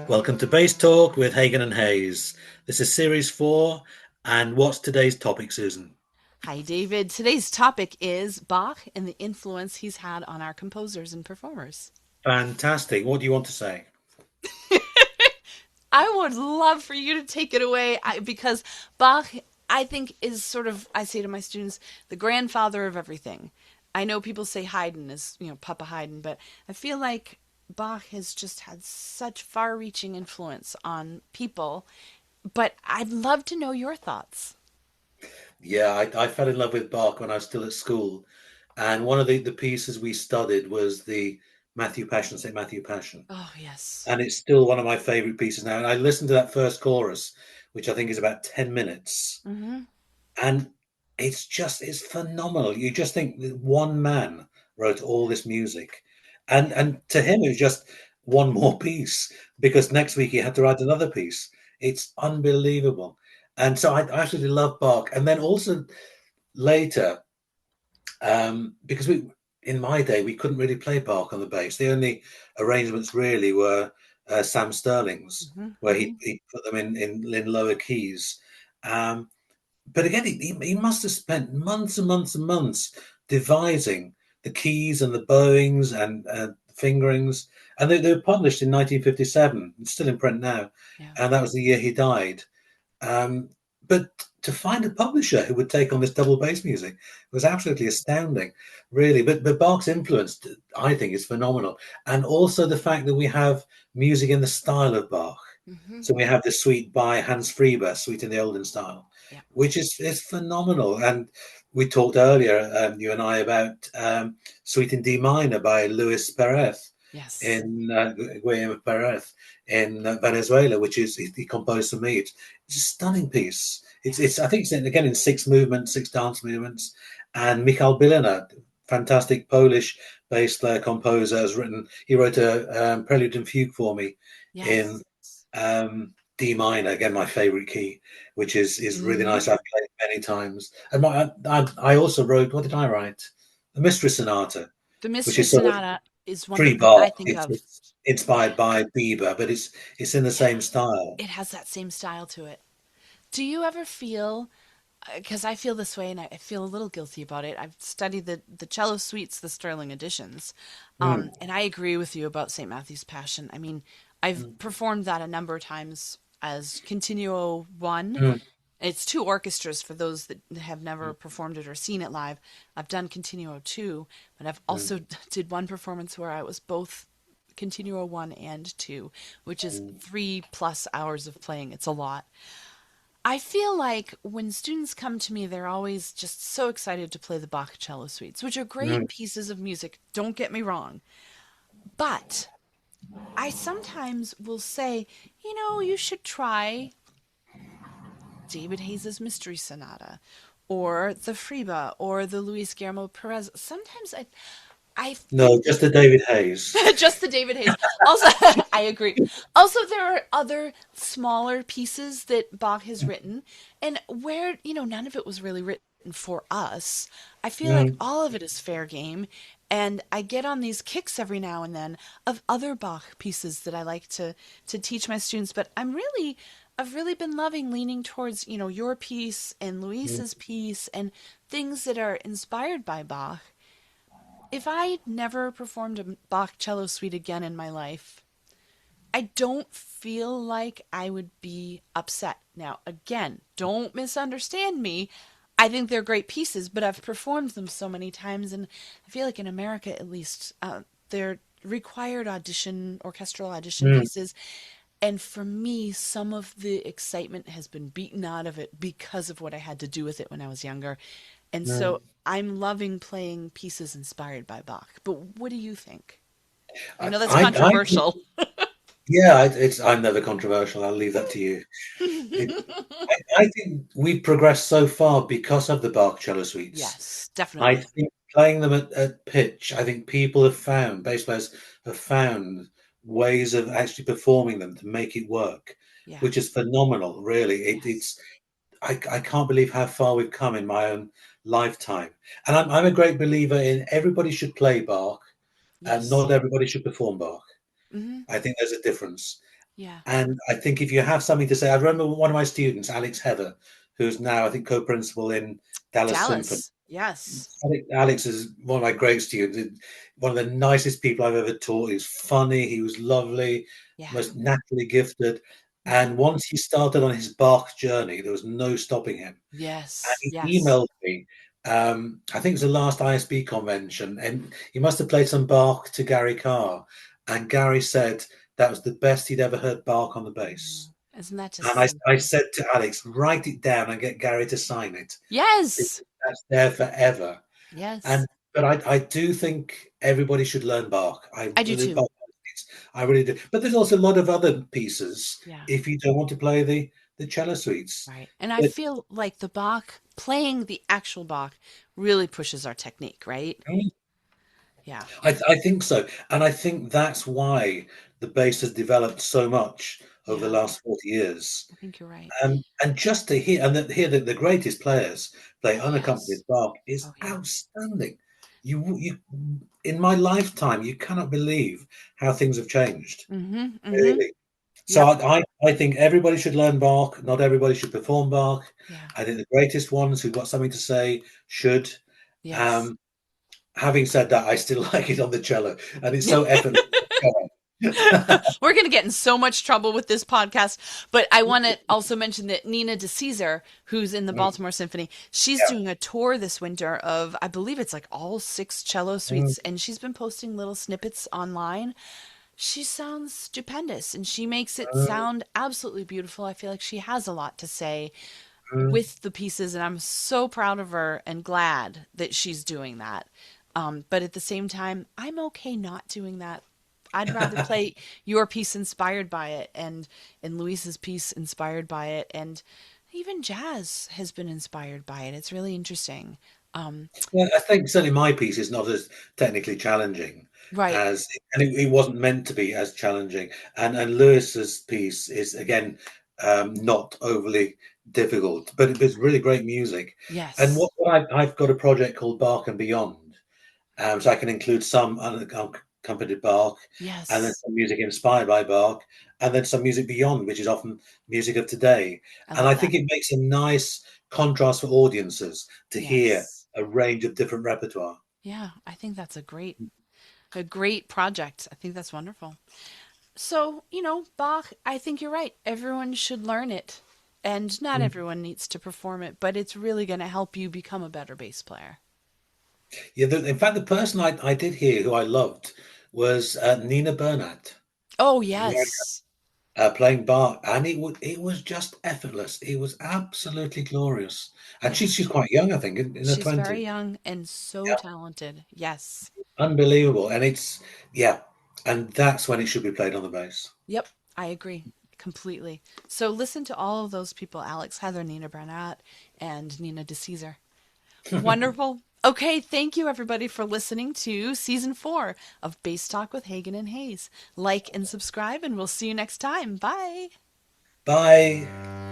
Welcome to Bass Talk with Hagen and Hayes. This is series 4. And what's today's topic, Susan? Hi, David. Today's topic is Bach and the influence he's had on our composers and performers. Fantastic. What do you want to say? I would love for you to take it away because Bach, I think, is sort of, I say to my students, the grandfather of everything. I know people say Haydn is, Papa Haydn, but I feel like Bach has just had such far reaching influence on people. But I'd love to know your thoughts. Yeah, I fell in love with Bach when I was still at school. And one of the pieces we studied was the Matthew Passion, St. Matthew Passion. Oh, yes. And it's still one of my favorite pieces now. And I listened to that first chorus, which I think is about 10 minutes. Hmm. And it's phenomenal. You just think that one man wrote all this music. And Yeah. and to him it was just one more piece because next week he had to write another piece. It's unbelievable. And so I absolutely love Bach. And then also later, because we in my day we couldn't really play Bach on the bass. The only arrangements really were Sam Sterling's, Hmm. where he put them in lower keys. Um, but again, he must have spent months and months and months devising the keys and the bowings and fingerings. And they were published in 1957. It's still in print now. Yeah. And that was the year he died. Um, but to find a publisher who would take on this double bass music was absolutely astounding, really. But Bach's influence, I think, is phenomenal. And also the fact that we have music in the style of Bach. Hmm. So we have the suite by Hans Frieber, Suite in the Olden Style, Yeah. which is phenomenal. And we talked earlier, you and I, about Suite in D minor by Luis Perez Yes. in Guillem Perez in Venezuela, which is he composed for me. It's a stunning piece. Yeah. It's I think it's again in six movements, six dance movements. And Michał Bilina, fantastic Polish bass player composer, has written. He wrote a prelude and fugue for me in Yes. D minor, again my favorite key, which is really Hmm. nice. I've played it many times. And I also wrote, what did I write? The Mystery Sonata, The which Mystery is sort of Sonata is one pre that I Bach. think It's, of. it's inspired by Bieber, but it's in the Yeah, same style. it has that same style to it. Do you ever feel, because I feel this way and I feel a little guilty about it. I've studied the cello suites, the Sterling editions, Mm, and I agree with you about St. Matthew's Passion. I mean, I've mm, performed that a number of times as Continuo 1. mm, It's two orchestras for those that have never mm, performed it or seen it live. I've done Continuo 2, but I've mm, also did one performance where I was both Continuo 1 and 2, which is mm, 3+ hours of playing. It's a lot. I feel like when students come to me, they're always just so excited to play the Bach cello suites, which are mm. great pieces of music, don't get me wrong. But I sometimes will say, you should try David Hayes's Mystery Sonata or the Friba or the Luis Guillermo Perez. Sometimes I No, think just the David Hayes. just the David Hayes. Also, I agree. Also, there are other smaller pieces that Bach has written, and where, none of it was really written for us. I feel like Mm, all of it is fair game, and I get on these kicks every now and then of other Bach pieces that I like to teach my students. But I've really been loving leaning towards, your piece and mm, Luis's piece and things that are inspired by Bach. If I never performed a Bach cello suite again in my life, I don't feel like I would be upset. Now, again, don't misunderstand me. I think they're great pieces, but I've performed them so many times, and I feel like in America, at least, they're required audition, orchestral audition mm, pieces. And for me, some of the excitement has been beaten out of it because of what I had to do with it when I was younger. And mm. so I'm loving playing pieces inspired by Bach. But what do you think? I I, know that's I think, controversial. yeah, I'm never controversial. I'll leave that to you. It, I think we've progressed so far because of the Bach cello suites. Yes, I definitely. think playing them at pitch, I think people have found, bass players have found ways of actually performing them to make it work, Yeah. which is phenomenal, really. Yes. I can't believe how far we've come in my own lifetime. And I'm a great believer in everybody should play Bach and Yes. not everybody should perform Bach. Hmm. I think there's a difference. Yeah. And I think if you have something to say, I remember one of my students, Alex Heather, who's now, I think, co-principal in Dallas Symphony. Dallas. Yes. Alex is one of my great students, one of the nicest people I've ever taught. He was funny, he was lovely, Yeah. most naturally gifted. Hmm. And once he started on his Bach journey, there was no stopping him. And Yes. he Yes. emailed me. I think it was the last ISB convention, and he must have played some Bach to Gary Carr. And Gary said that was the best he'd ever heard Bach on the bass. Mm. Isn't that And just I something? said to Alex, write it down and get Gary to sign it. Yes. Because that's there forever. Yes. And but I do think everybody should learn Bach. I do too. I really do. But there's also a lot of other pieces Yeah. if you don't want to play the cello suites. Right. And I But feel like the Bach, playing the actual Bach, really pushes our technique, right? Yeah. I think so, and I think that's why the bass has developed so much over the Yeah. last 40 years. I think you're right. And just to hear hear the greatest players play Yes. unaccompanied Bach is Oh, yeah. outstanding. You in my lifetime, you cannot believe how things have changed. Mm-hmm. Mm-hmm. Really. So Yep. I think everybody should learn Bach. Not everybody should perform Bach. Yeah. I think the greatest ones who've got something to say should. Yes. Um, Having said that, I still like it on the cello, and it's so effortless. We're going to get in so much trouble with this podcast. But I want to also mention that Nina DeCesar, who's in the Mm, Baltimore Symphony, she's yeah. doing a tour this winter of, I believe it's like all six cello Mm, suites. And she's been posting little snippets online. She sounds stupendous and she makes it mm, sound absolutely beautiful. I feel like she has a lot to say mm. with the pieces, and I'm so proud of her and glad that she's doing that. But at the same time, I'm okay not doing that. I'd rather play your piece inspired by it, and Luis's piece inspired by it, and even jazz has been inspired by it. It's really interesting. Um, Well, I think certainly my piece is not as technically challenging right. as, and it wasn't meant to be as challenging. And Lewis's piece is again not overly difficult, but it's really great music. And Yes. I've got a project called Bark and Beyond, so I can include some unaccompanied Bach, and then Yes. some music inspired by Bach, and then some music beyond, which is often music of today. I And love I that. think it makes a nice contrast for audiences to hear Yes. a range of different repertoire. Yeah, I think that's a great project. I think that's wonderful. So, Bach, I think you're right. Everyone should learn it. And not Mm. everyone needs to perform it, but it's really going to help you become a better bass player. Yeah, in fact, the person I did hear who I loved was Nina Bernat, Oh, America, yes. playing Bach, and it was just effortless. It was absolutely glorious, and Yeah. she's quite young, I think, in her She's 20s. very young and so talented. Yes. Unbelievable. And yeah, and that's when it should be played on the bass. Yep. I agree completely. So listen to all of those people: Alex, Heather, Nina Bernat, and Nina DeCesar. Wonderful. Okay, thank you everybody for listening to season 4 of Bass Talk with Hagen and Hayes. Like and subscribe, and we'll see you next time. Bye. Bye.